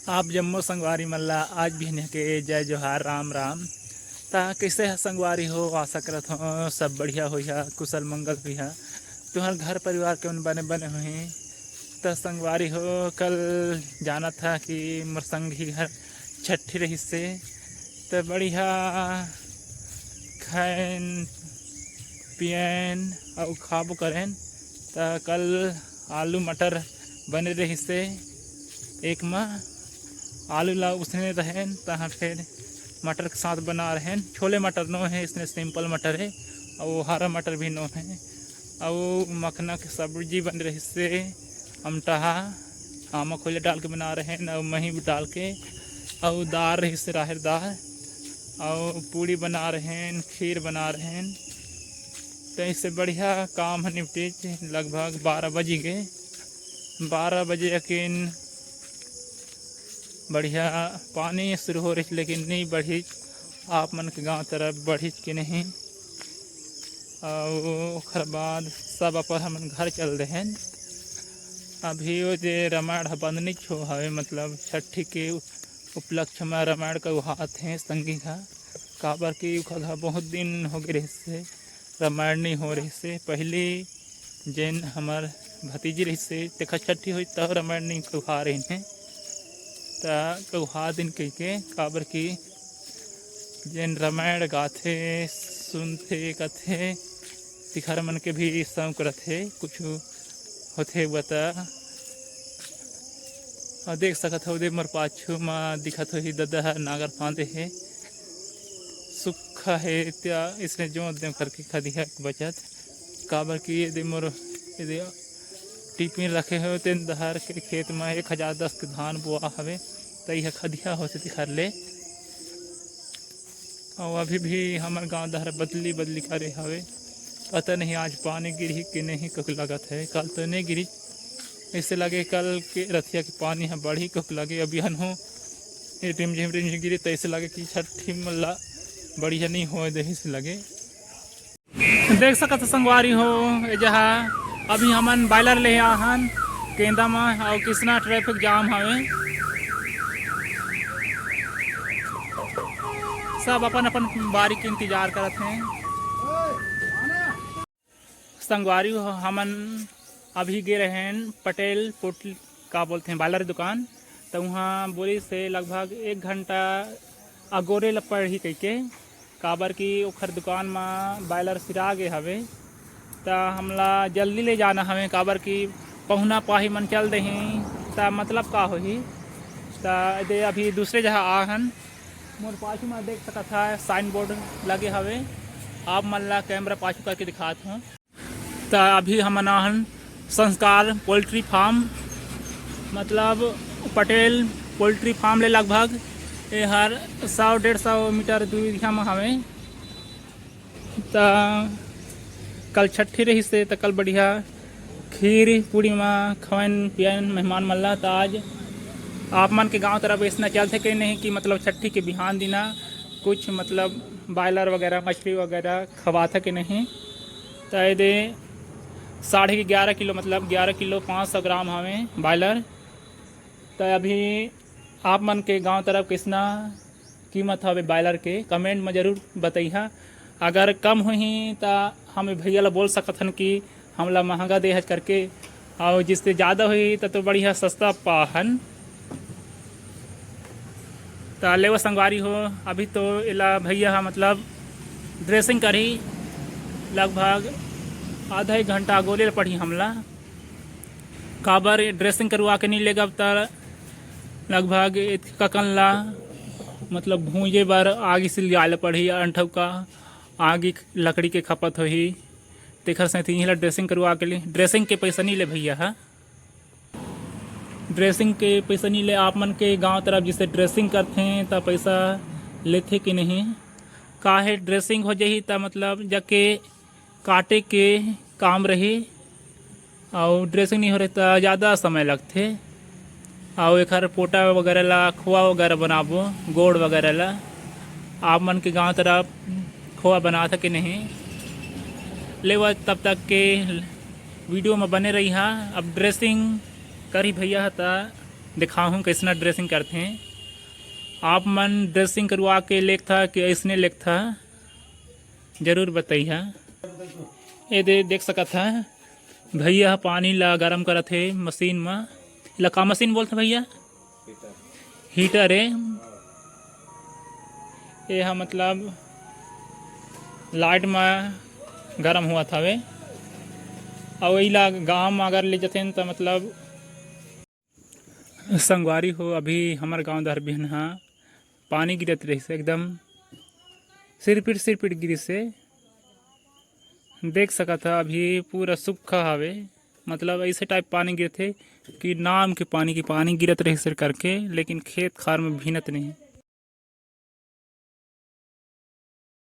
आप जम्मो संगवारी मल्ला आज भी के जय जोहार राम राम। ता कैसे है संगवारी हो, आशा करत हो सब बढ़िया हो या कुशल मंगल हो या तुम्हार घर परिवार के उन बने बने हुए। तो संगवारी हो कल जाना था कि मोर संगी घर छठी रही से तो बढ़िया खान पियन और खाबो करें। तो कल आलू मटर बने रही से एक माह आलू ला उसने रहें तहाँ फिर मटर के साथ बना रहे हैं। छोले मटर नो है, इसमें सिंपल मटर है और हरा मटर भी नो है और मखना की सब्जी बन रही से अमटहा आमा खोले डाल के बना रहे हैं और मही डाल के और दाल रही से राहर दाल और पूड़ी बना रहे हैं, खीर बना रहे हैं। तो इससे बढ़िया काम है निपटे। लगभग 12 बज गए। 12 बजे यकीन बढ़िया पानी शुरू हो रही लेकिन नहीं बढ़ी आप मन के गांव तरफ बढ़ी कि नहीं। और बाद सब अपन हम घर चल रहे हैं। अभी वो जे रामायण बंद नहीं छो हवे, मतलब छठी के उपलक्ष्य में रामायण का हाथ है संगी का काबर की बहुत दिन हो गए से रामायण नहीं हो रही से। पहले जैन हमार भतीजी रही से देखा छठी हुई तब रामायण नहीं कहा रही हैं। कहा दिन कह के काबर की जैन रामायण गाथे सुनते कथे तिखर मन के भी सम करथे कुछ होथे बता और देख सकत हो दे मोर पाछू में दिखत हो ही ददा नागर फांदे है सुखा है त्या इसने जो दे करके खदी है बचत काबर की ये दे मोर ये टिफिन रखे हो तेन दहर के खेत में 1010 के धान बोआ हवे तो यह खदिया हो से दिखर ले। और अभी भी हमारे गांव दहर बदली करे हवे, पता नहीं आज पानी गिरी कि नहीं कुछ लगत है। कल तो नहीं गिरी, इससे लगे कल के रथिया की पानी है बढ़ी कुछ लगे अभी हन हो रिम झिम गिरी तो ऐसे लगे कि छठी मल्ला बढ़िया नहीं हो दे से लगे। देख सकत संगवारी हो जहाँ अभी हमन बायलर ले आहन केंदा में और कितना ट्रैफिक जाम हवे। सब अपन अपन बारी के इंतजार करते हैं। संगवारी हो हमन अभी गे रहे हैं पटेल पोटल का बोलते हैं बायलर दुकान। तो वहाँ बोली से लगभग 1 घंटा अगोरे ल पड़ी कह के काबर की ओखर दुकान में बायलर सिरा गे हवे। तो हमला जल्दी ले जाना हमें काबर की पहुना पाही मन चल दही तो मतलब का होही। तो दे अभी दूसरे जगह आहन मोर पाछू में देख सकत है साइन बोर्ड लगे हवे, आप मन ला कैमरा पाछू करके दिखात हूँ। तो अभी हम आहन संस्कार पोल्ट्री फार्म, मतलब पटेल पोल्ट्री फार्म ले लगभग ये हर 100-150 मीटर दूरिया में हवे। तो कल छठी रही से तो कल बढ़िया खीर पूड़ी में खवन पियन मेहमान मल्ला। तो आज आप मन के गांव तरफ ऐसा चलते कि नहीं कि मतलब छठी के बिहान दिना कुछ मतलब बायलर वगैरह मछली वगैरह खवाता कि नहीं। तो ये 11.5 किलो मतलब 11 किलो 500 ग्राम हमें बायलर। तो अभी आप मन के गांव तरफ कितना कीमत हवे बायलर के कमेंट में ज़रूर बताइए। अगर कम हुई तो हम भैया ला बोल सकत हन कि हमला महंगा दे करके, और जिससे ज़्यादा हुई तो बढ़िया सस्ता पाहन। तो ले वो संगवारी हो अभी तो इला भैया मतलब ड्रेसिंग करी लगभग आधा 1 घंटा गोले पड़ी हमला काबर ड्रेसिंग करवा के नहीं लेगा तर लगभग ककनला मतलब भूंजे बार आगे से लिया पड़ी अंठव का आगे लकड़ी के खपत हो ही तेखर से तीन ड्रेसिंग करवा के लिए ड्रेसिंग के पैसा नहीं ले भैया है। ड्रेसिंग के पैसा नहीं ले आप मन के गांव तरफ जिसे ड्रेसिंग करते हैं तो पैसा लेते कि नहीं काहे ड्रेसिंग हो जाही तो मतलब जाके काटे के काम रही और ड्रेसिंग नहीं हो रही तो ज़्यादा समय लगते। और एक पोटा वगैरह ला खोआ वगैरह बनाबो गोड़ वगैरह ला आप मन के गांव तरफ खोआ बना था कि नहीं ले वह तब तक के वीडियो में बने रही हाँ। अब ड्रेसिंग करी भैया था दिखाऊँ कैसना ड्रेसिंग करते हैं। आप मन ड्रेसिंग करवा के लेक था कि ऐसने लेक था जरूर बताइए। ये देख सकत था भैया पानी ला गरम करत थे मशीन में। ला का मशीन बोलते भैया? हीटर है। ये मतलब लाइट में गरम हुआ था वे। और वही ला गाँव में अगर ले जाते तो मतलब संगवारी हो अभी हमारे गांव दर बिहन पानी गिरत रही से एकदम सिर पीट गिरी से देख सका था। अभी पूरा सूखा हवे मतलब ऐसे टाइप पानी गिरते कि नाम के पानी की पानी गिरत रही सिर करके, लेकिन खेत खार में भीनत नहीं।